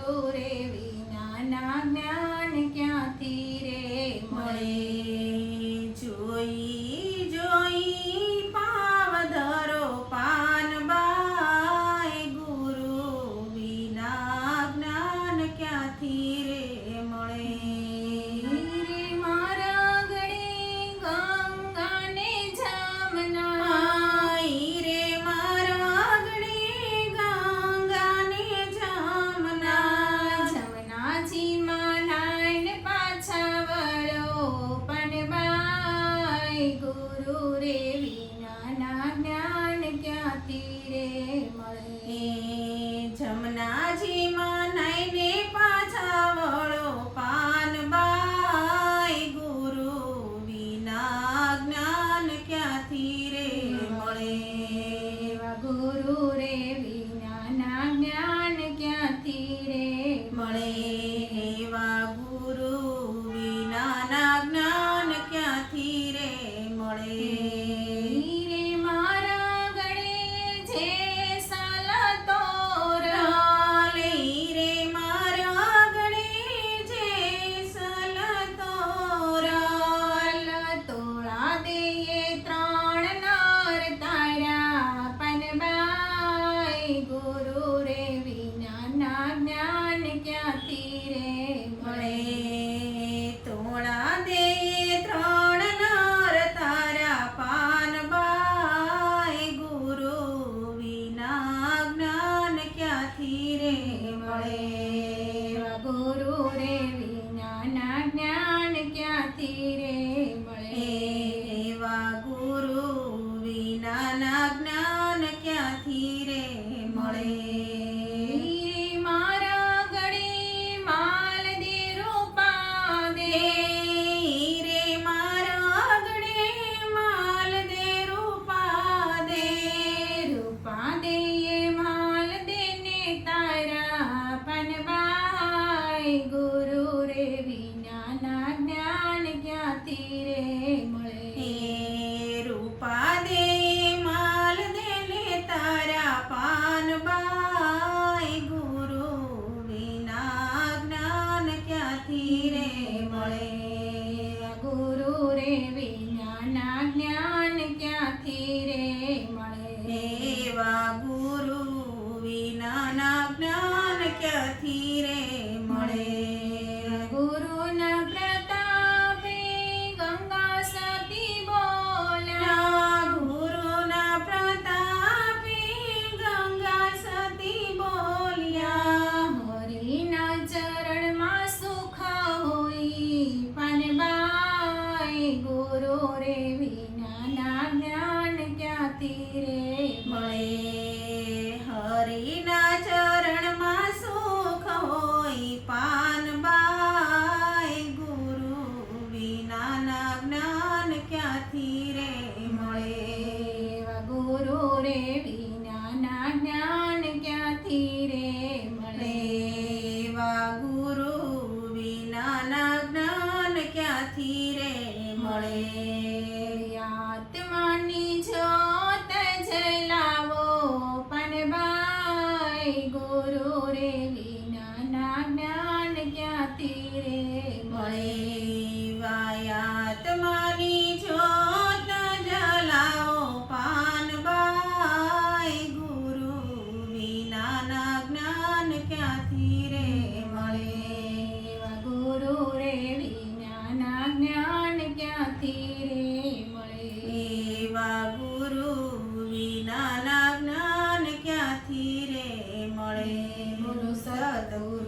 ગુરુ રે વિનાના જ્ઞાન ક્યાંથી રે મળે જોઈ જોઈ પાવ ધરો પાનબાઈ ગુરુ વિના જ્ઞાન ક્યાંથી રે મળે રે મારા ગળે ગંગાને જમના રે મારા ગળે ગંગાને જમના જમનાજીમાં નાઈને પાછા વળો પણ બાઈ ગુરુ રે વિનાના જ્ઞાન ક્યાંથી રે મળે જમનાજીમાં નાઈને પાછા વળો પાનબાઈ ગુરુ વિના જ્ઞાન ક્યાંથી રે મળે એવા ગુરુ રે વિનાના જ્ઞાન ક્યાંથી રે મળે એવા ગુરુ વિનાના જ્ઞાન ક્યાંથી રે મળે રે મારા ગળે જે સાલા તોરણ રે મારા ગળે જે સલતોરણ તોળા દઈએ ત્રણ નર તારા પનબાઈ ગુરુ રે વિનાના જ્ઞાન ક્યાંથી રે મળે તોળા દે ત્રણ નર તારા પાનબાઈ ગુરુ વિના જ્ઞાન ક્યાંથી રે મળે એવા ગુરુ રે વિનાના જ્ઞાન ક્યાંથી રે મળે એવા ગુરુ વિનાના જ્ઞાન ક્યાંથી રે મળે મારા ગળે માલ દે રૂપા દે રે મારા ગળે માલ દે રૂપા દે રૂપા દે માલ દે ને તારા પનબાઈ ગુરુ રે વિનાના જ્ઞાન ક્યાંથી રે મળે રૂપા દે માલ દે ને તારા પાનબાઈ ગુરુ વિના જ્ઞાન ક્યાંથી રે મળે ગુરુ રે વિનાના જ્ઞાન ક્યાંથી રે મળે એવા ગુરુ વિનાના જ્ઞાન ક્યાંથી રે મળે ગુરુના પ્રતાપે ગંગા સતી બોલ્યા ગુરુના પ્રતાપે ગંગા સતી બોલ્યા હરિના ચરણમાં સુખ હોઈ પનબાઈ ગુરુ રે વિનાના જ્ઞાન ક્યાંથી રે મળે હરિના ચરણમાં સુખ હોય પાનબાઈ ગુરુ વિનાના જ્ઞાન ક્યાંથી રે મળે એવા ગુરુ રે વિનાના જ્ઞાન ક્યાંથી રે મળે એવા ગુરુ વિનાના જ્ઞાન ક્યાંથી રે મળે આત્માની જ્યોત જલાવો પનબાઈ ગુરુ રે વિનાના જ્ઞાન ક્યાંથી રે મળે વાયાત્માની જ્યોત જલાવો પાનબાઈ ગુરુ વિનાના જ્ઞાન ક્યાંથી રે મળે એવા ગુરુ રે વિનાના જ્ઞાન ક્યાંથી રે મળે એવા ગુરુ વિનાના જ્ઞાન ક્યાંથી રે મળે બોલો સદગુરુ